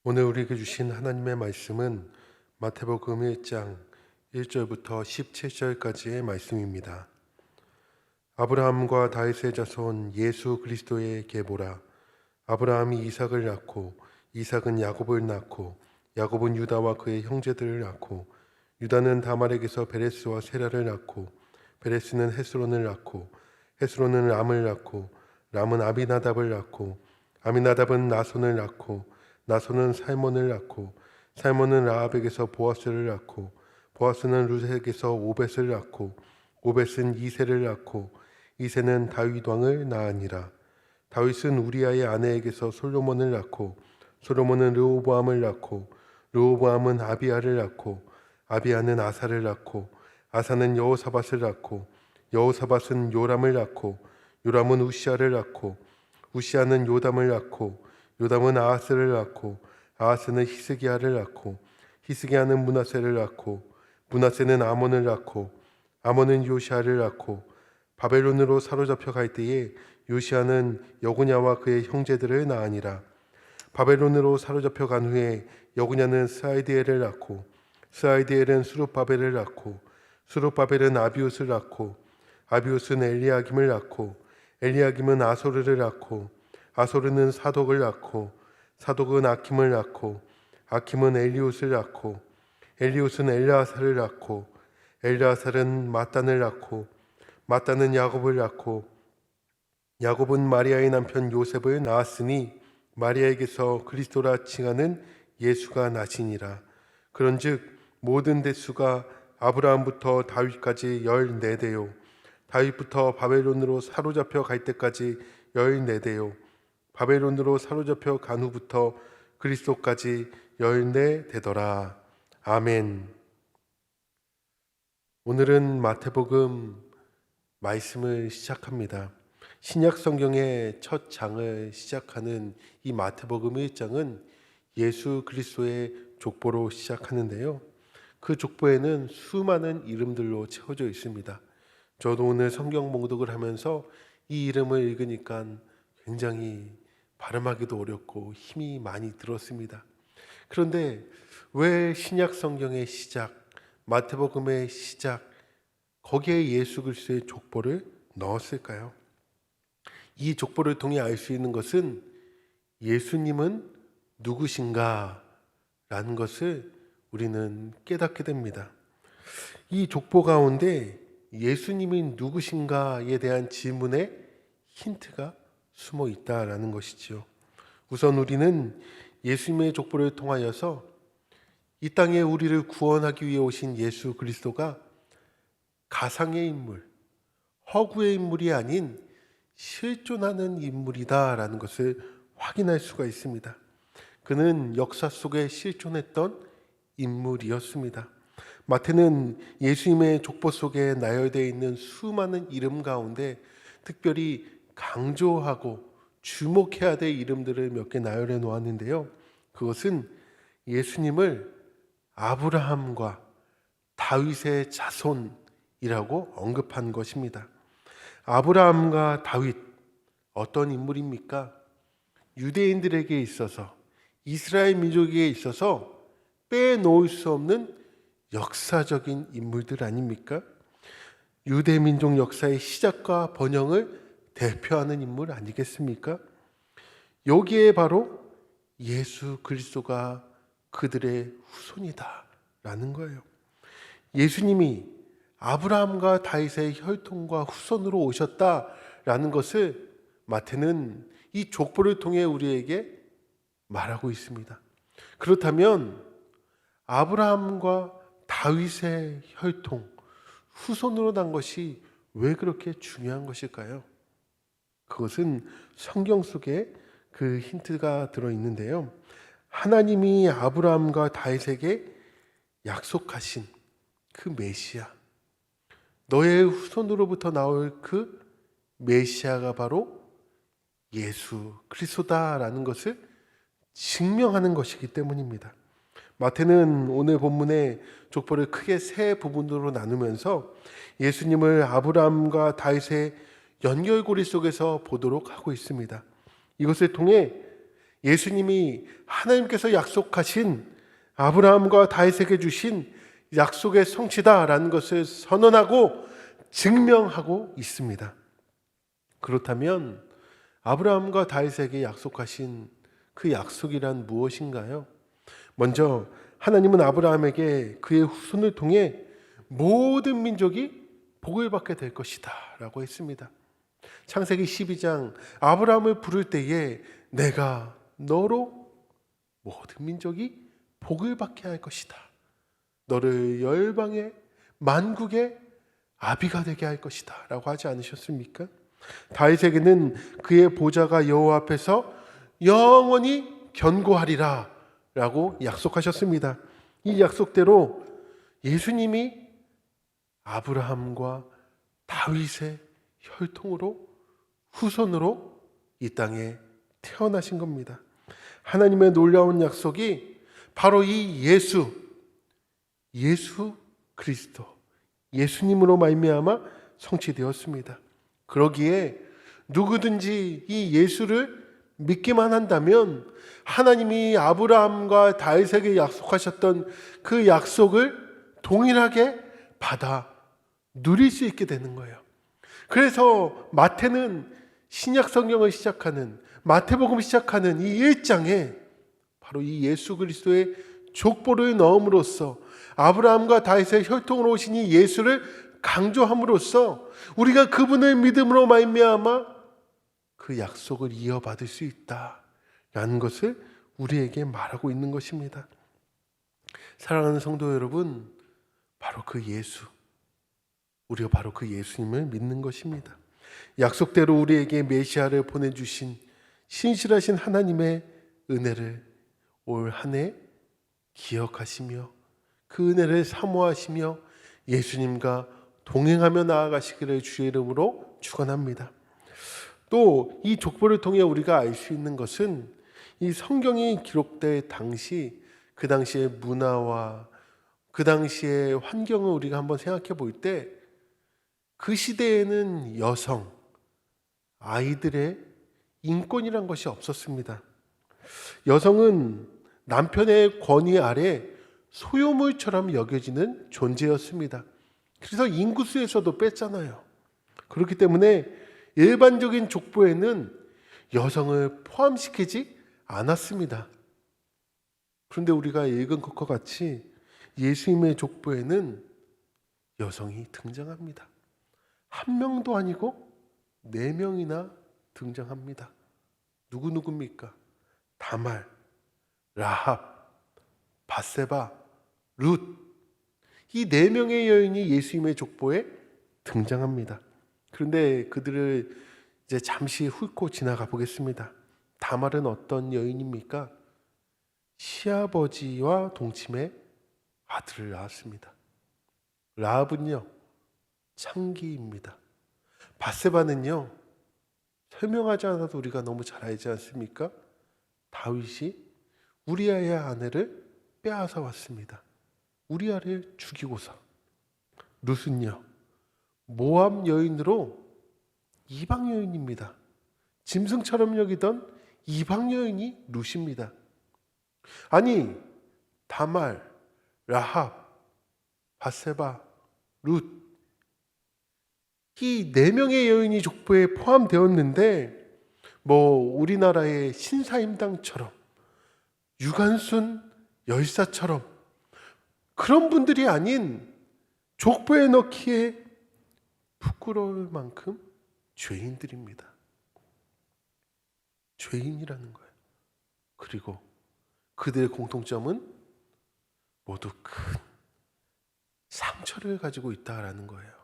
오늘 우리에게 주신 하나님의 말씀은 마태복음 1장 1절부터 17절까지의 말씀입니다. 아브라함과 다윗의 자손 예수 그리스도의 계보라. 아브라함이 이삭을 낳고 이삭은 야곱을 낳고 야곱은 유다와 그의 형제들을 낳고 유다는 다말에게서 베레스와 세라를 낳고 베레스는 헤스론을 낳고 헤스론은 람을 낳고 람은 아비나답을 낳고 아미나답은 나손을 낳고 나손은 살몬을 낳고 살몬은 라합에게서 보아스를 낳고 보아스는 룻에게서 오벳을 낳고 오벳은 이새를 낳고 이새는 다윗 왕을 낳으니라. 다윗은 우리아의 아내에게서 솔로몬을 낳고 솔로몬은 르호보암을 낳고 르호보암은 아비야를 낳고 아비야는 아사를 낳고 아사는 여호사밧을 낳고 여호사밧은 요람을 낳고 요람은 우시아를 낳고 우시아는 요담을 낳고 요담은 아하스를 낳고 아하스는 히스기야를 낳고 히스기야는 므낫세를 낳고 므낫세는 아몬을 낳고 아몬은 요시아를 낳고 바벨론으로 사로잡혀 갈 때에 요시아는 여구냐와 그의 형제들을 낳으니라. 바벨론으로 사로잡혀 간 후에 여구냐는 스아이디엘을 낳고 스아이디엘은 수룹바벨을 낳고 수룹바벨은 아비웃을 낳고 아비웃은 엘리야김을 낳고 엘리야김은 아소르를 낳고 아소르는 사독을 낳고 사독은 아킴을 낳고 아킴은 엘리웃을 낳고 엘리웃은 엘르아살을 낳고 엘르아살은 마단을 낳고 마단은 야곱을 낳고 야곱은 마리아의 남편 요셉을 낳았으니 마리아에게서 그리스도라 칭하는 예수가 나시니라. 그런즉 모든 대수가 아브라함부터 다윗까지 14대요 다윗부터 바벨론으로 사로잡혀 갈 때까지 14대요 바벨론으로 사로잡혀 간 후부터 그리스도까지 14대더라. 아멘. 오늘은 마태복음 말씀을 시작합니다. 신약 성경의 첫 장을 시작하는 이 마태복음 1장은 예수 그리스도의 족보로 시작하는데요. 그 족보에는 수많은 이름들로 채워져 있습니다. 저도 오늘 성경 봉독을 하면서 이 이름을 읽으니까 굉장히 발음하기도 어렵고 힘이 많이 들었습니다. 그런데 왜 신약 성경의 시작, 마태복음의 시작, 거기에 예수 그리스도의 족보를 넣었을까요? 이 족보를 통해 알 수 있는 것은 예수님은 누구신가 라는 것을 우리는 깨닫게 됩니다. 이 족보 가운데 예수님이 누구신가에 대한 질문에 힌트가 숨어 있다라는 것이지요. 우선 우리는 예수님의 족보를 통하여서 이 땅에 우리를 구원하기 위해 오신 예수 그리스도가 가상의 인물, 허구의 인물이 아닌 실존하는 인물이다라는 것을 확인할 수가 있습니다. 그는 역사 속에 실존했던 인물이었습니다. 마태는 예수님의 족보 속에 나열되어 있는 수많은 이름 가운데 특별히 강조하고 주목해야 될 이름들을 몇 개 나열해 놓았는데요. 그것은 예수님을 아브라함과 다윗의 자손이라고 언급한 것입니다. 아브라함과 다윗, 어떤 인물입니까? 유대인들에게 있어서, 이스라엘 민족에게 있어서 빼놓을 수 없는 역사적인 인물들 아닙니까? 유대 민족 역사의 시작과 번영을 대표하는 인물 아니겠습니까? 여기에 바로 예수 그리스도가 그들의 후손이다라는 거예요. 예수님이 아브라함과 다윗의 혈통과 후손으로 오셨다라는 것을 마태는 이 족보를 통해 우리에게 말하고 있습니다. 그렇다면 아브라함과 다윗의 혈통, 후손으로 난 것이 왜 그렇게 중요한 것일까요? 그것은 성경 속에 그 힌트가 들어있는데요. 하나님이 아브라함과 다윗에게 약속하신 그 메시아, 너의 후손으로부터 나올 그 메시아가 바로 예수 그리스도다라는 것을 증명하는 것이기 때문입니다. 마태는 오늘 본문의 족보를 크게 세 부분으로 나누면서 예수님을 아브라함과 다윗의 연결고리 속에서 보도록 하고 있습니다. 이것을 통해 예수님이 하나님께서 약속하신 아브라함과 다윗에게 주신 약속의 성취다라는 것을 선언하고 증명하고 있습니다. 그렇다면 아브라함과 다윗에게 약속하신 그 약속이란 무엇인가요? 먼저 하나님은 아브라함에게 그의 후손을 통해 모든 민족이 복을 받게 될 것이다 라고 했습니다. 창세기 12장 아브라함을 부를 때에 내가 너로 모든 민족이 복을 받게 할 것이다. 너를 열방의 만국의 아비가 되게 할 것이다 라고 하지 않으셨습니까? 다윗에게는 그의 보좌가 여호와 앞에서 영원히 견고하리라 라고 약속하셨습니다. 이 약속대로 예수님이 아브라함과 다윗의 혈통으로 후손으로 이 땅에 태어나신 겁니다. 하나님의 놀라운 약속이 바로 이 예수 그리스도 예수님으로 말미암아 성취되었습니다. 그러기에 누구든지 이 예수를 믿기만 한다면 하나님이 아브라함과 다윗에게 약속하셨던 그 약속을 동일하게 받아 누릴 수 있게 되는 거예요. 그래서 마태는 신약 성경을 시작하는 마태복음을 시작하는 이 1장에 바로 이 예수 그리스도의 족보를 넣음으로써 아브라함과 다윗의 혈통으로 오신 이 예수를 강조함으로써 우리가 그분을 믿음으로 말미암아 그 약속을 이어받을 수 있다라는 것을 우리에게 말하고 있는 것입니다. 사랑하는 성도 여러분, 바로 그 예수, 우리가 바로 그 예수님을 믿는 것입니다. 약속대로 우리에게 메시아를 보내주신 신실하신 하나님의 은혜를 올 한 해 기억하시며 그 은혜를 사모하시며 예수님과 동행하며 나아가시기를 주의 이름으로 축원합니다. 또 이 족보를 통해 우리가 알 수 있는 것은 이 성경이 기록될 당시 그 당시의 문화와 그 당시의 환경을 우리가 한번 생각해 볼 때 그 시대에는 여성, 아이들의 인권이란 것이 없었습니다. 여성은 남편의 권위 아래 소유물처럼 여겨지는 존재였습니다. 그래서 인구수에서도 뺐잖아요. 그렇기 때문에 일반적인 족보에는 여성을 포함시키지 않았습니다. 그런데 우리가 읽은 것과 같이 예수님의 족보에는 여성이 등장합니다. 한 명도 아니고 4명이나 등장합니다. 누구입니까? 다말, 라합, 밧세바, 룻. 이 4명의 여인이 예수님의 족보에 등장합니다. 그런데 그들을 이제 잠시 훑고 지나가 보겠습니다. 다말은 어떤 여인입니까? 시아버지와 동침의 아들을 낳았습니다. 라합은요, 창기입니다. 밧세바는요, 설명하지 않아도 우리가 너무 잘 알지 않습니까? 다윗이 우리아의 아내를 빼앗아 왔습니다. 우리아를 죽이고서. 룻은요, 모압 여인으로 이방 여인입니다. 짐승처럼 여기던 이방 여인이 룻입니다. 아니, 다말, 라합, 밧세바, 룻, 이 4명의 여인이 족보에 포함되었는데 우리나라의 신사임당처럼 유관순 열사처럼 그런 분들이 아닌 족보에 넣기에 부끄러울 만큼 죄인들입니다. 죄인이라는 거예요. 그리고 그들의 공통점은 모두 큰 상처를 가지고 있다라는 거예요.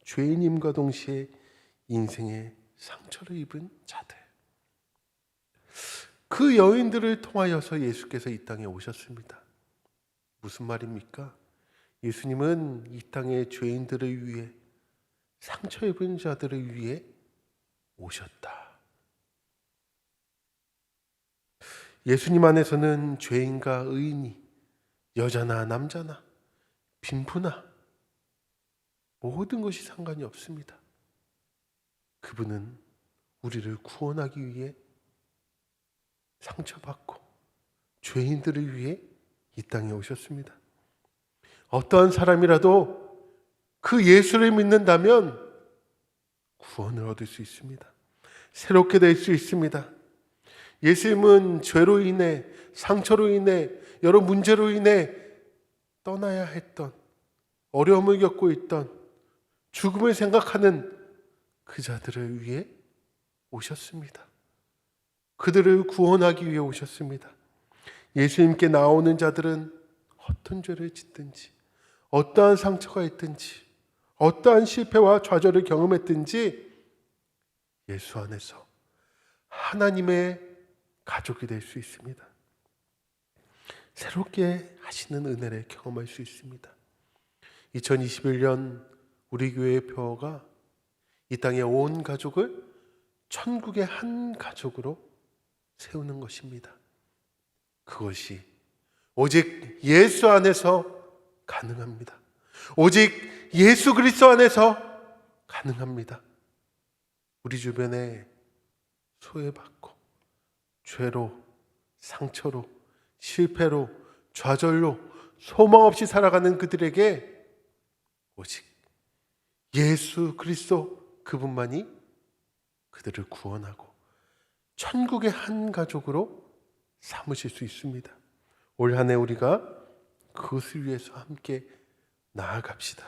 죄인임과 동시에 인생의 상처를 입은 자들. 그 여인들을 통하여서 예수께서 이 땅에 오셨습니다. 무슨 말입니까? 예수님은 이 땅의 죄인들을 위해, 상처 입은 자들을 위해 오셨다. 예수님 안에서는 죄인과 의인이, 여자나 남자나 빈부나 모든 것이 상관이 없습니다. 그분은 우리를 구원하기 위해 상처받고 죄인들을 위해 이 땅에 오셨습니다. 어떠한 사람이라도 그 예수를 믿는다면 구원을 얻을 수 있습니다. 새롭게 될 수 있습니다. 예수님은 죄로 인해, 상처로 인해, 여러 문제로 인해 떠나야 했던, 어려움을 겪고 있던, 죽음을 생각하는 그 자들을 위해 오셨습니다. 그들을 구원하기 위해 오셨습니다. 예수님께 나오는 자들은 어떤 죄를 짓든지, 어떠한 상처가 있든지, 어떠한 실패와 좌절을 경험했든지 예수 안에서 하나님의 가족이 될 수 있습니다. 새롭게 하시는 은혜를 경험할 수 있습니다. 2021년 우리 교회의 표어가 이 땅의 온 가족을 천국의 한 가족으로 세우는 것입니다. 그것이 오직 예수 안에서 가능합니다. 오직 예수 그리스도 안에서 가능합니다. 우리 주변에 소외받고 죄로, 상처로, 실패로, 좌절로 소망 없이 살아가는 그들에게 오직 예수 그리스도 그분만이 그들을 구원하고 천국의 한 가족으로 삼으실 수 있습니다. 올 한 해 우리가 그것을 위해서 함께 나아갑시다.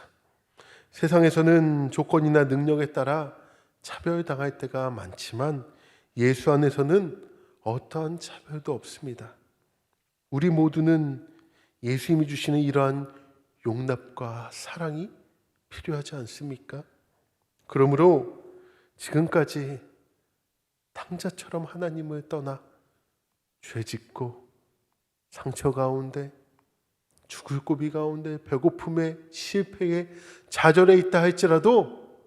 세상에서는 조건이나 능력에 따라 차별당할 때가 많지만 예수 안에서는 어떠한 차별도 없습니다. 우리 모두는 예수님이 주시는 이러한 용납과 사랑이 필요하지 않습니까? 그러므로 지금까지 탕자처럼 하나님을 떠나 죄짓고 상처 가운데, 죽을 고비 가운데, 배고픔에, 실패에, 좌절에 있다 할지라도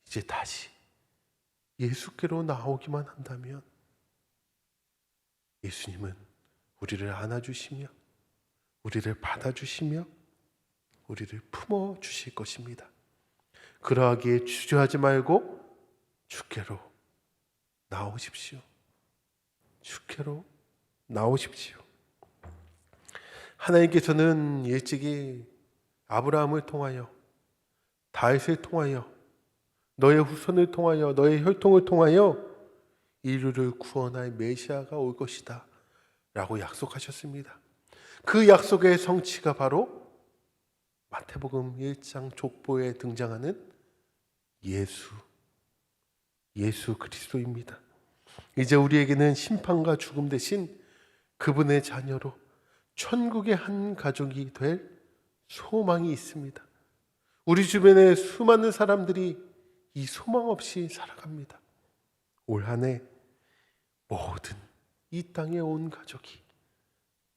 이제 다시 예수께로 나오기만 한다면 예수님은 우리를 안아주시며 우리를 받아주시며 우리를 품어주실 것입니다. 그러하기에 주저하지 말고 주께로 나오십시오. 주께로 나오십시오. 하나님께서는 일찍이 아브라함을 통하여, 다윗을 통하여, 너의 후손을 통하여, 너의 혈통을 통하여 인류를 구원할 메시아가 올 것이다 라고 약속하셨습니다. 그 약속의 성취가 바로 마태복음 1장 족보에 등장하는 예수 그리스도입니다. 이제 우리에게는 심판과 죽음 대신 그분의 자녀로 천국의 한 가족이 될 소망이 있습니다. 우리 주변에 수많은 사람들이 이 소망 없이 살아갑니다. 올 한 해 모든 이 땅에 온 가족이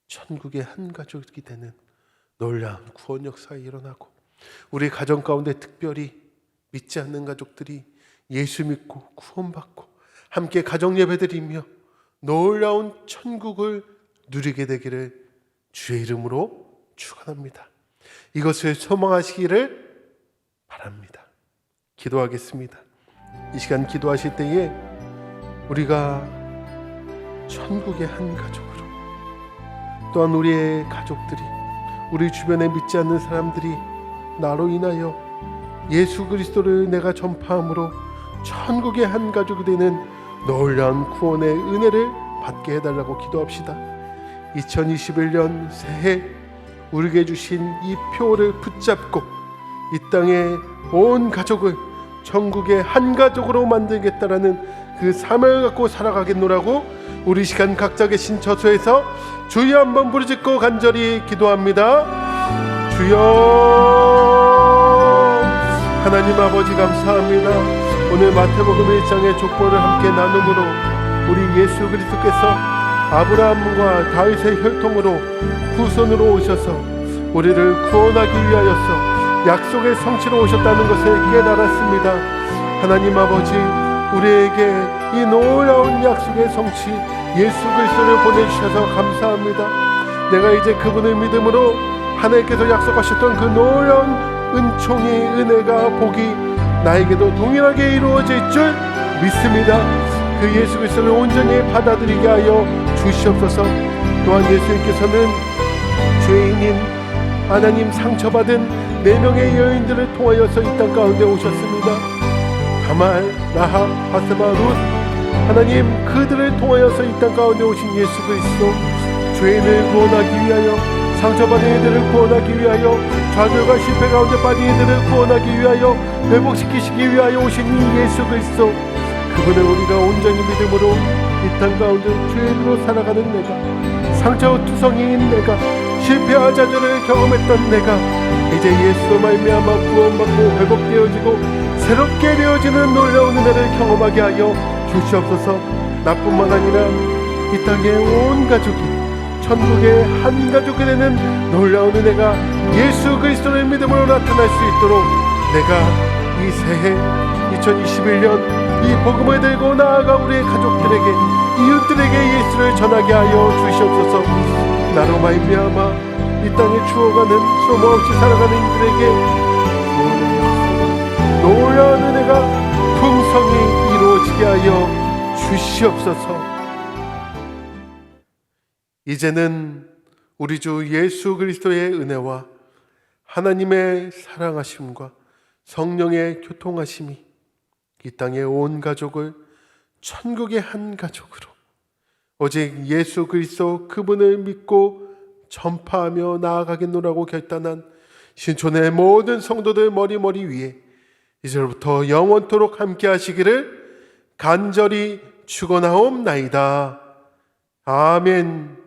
천국의 한 가족이 되는 놀라운 구원 역사가 일어나고, 우리 가정 가운데 특별히 믿지 않는 가족들이 예수 믿고 구원받고 함께 가정 예배드리며 놀라운 천국을 누리게 되기를 주의 이름으로 축원합니다. 이것을 소망하시기를 바랍니다. 기도하겠습니다. 이 시간 기도하실 때에 우리가 천국의 한 가족으로, 또한 우리의 가족들이, 우리 주변에 믿지 않는 사람들이 나로 인하여 예수 그리스도를 내가 전파함으로 천국의 한 가족이 되는 놀라운 구원의 은혜를 받게 해달라고 기도합시다. 2021년 새해 우리에게 주신 이 표를 붙잡고 이 땅의 온 가족을 천국의 한 가족으로 만들겠다라는 그 사명을 갖고 살아가겠노라고 우리 시간 각자 계신 저소에서 주여 한번 부르짖고 간절히 기도합니다. 주여. 하나님 아버지 감사합니다. 오늘 마태복음 1장의 족보를 함께 나눔으로 우리 예수 그리스도께서 아브라함과 다윗의 혈통으로 후손으로 오셔서 우리를 구원하기 위하여서 약속의 성취로 오셨다는 것을 깨달았습니다. 하나님 아버지, 우리에게 이 놀라운 약속의 성취 예수 그리스도를 보내주셔서 감사합니다. 내가 이제 그분을 믿음으로 하나님께서 약속하셨던 그 놀라운 은총이, 은혜가, 복이 나에게도 동일하게 이루어질 줄 믿습니다. 그 예수 그리스도를 온전히 받아들이게 하여 주시옵소서. 또한 예수님께서는 죄인인 하나님 상처받은 4명의 여인들을 통하여서 이 땅 가운데 오셨습니다. 다말, 라합, 바세바, 룻, 하나님 그들을 통하여서 이 땅 가운데 오신 예수 그리스도, 죄인을 구원하기 위하여, 상처받은 이들을 구원하기 위하여, 좌절과 실패 가운데 빠진 이들을 구원하기 위하여, 회복시키시기 위하여 오신 이 예수 그리스도, 그분을 우리가 온전히 믿음으로 이 땅 가운데 죄인으로 살아가는 내가, 상처투성이인 내가, 실패와 좌절을 경험했던 내가 이제 예수로 말미암아 구원받고 회복되어지고 새롭게 되어지는 놀라운 은혜를 경험하게 하여 주시옵소서. 나뿐만 아니라 이 땅의 온 가족이 천국의 한 가족이 되는 놀라운 은혜가 예수 그리스도의 믿음으로 나타날 수 있도록 내가 이 새해 2021년 이 복음을 들고 나아가 우리의 가족들에게, 이웃들에게 예수를 전하게 하여 주시옵소서. 나로 말미암아 이 땅에 죽어가는, 소모없이 살아가는 이들에게 놀라운 은혜가 풍성히 이루어지게 하여 주시옵소서. 이제는 우리 주 예수 그리스도의 은혜와 하나님의 사랑하심과 성령의 교통하심이 이 땅의 온 가족을 천국의 한 가족으로, 오직 예수 그리스도 그분을 믿고 전파하며 나아가겠노라고 결단한 신촌의 모든 성도들 머리 위에 이제부터 영원토록 함께 하시기를 간절히 축원하옵나이다. 아멘.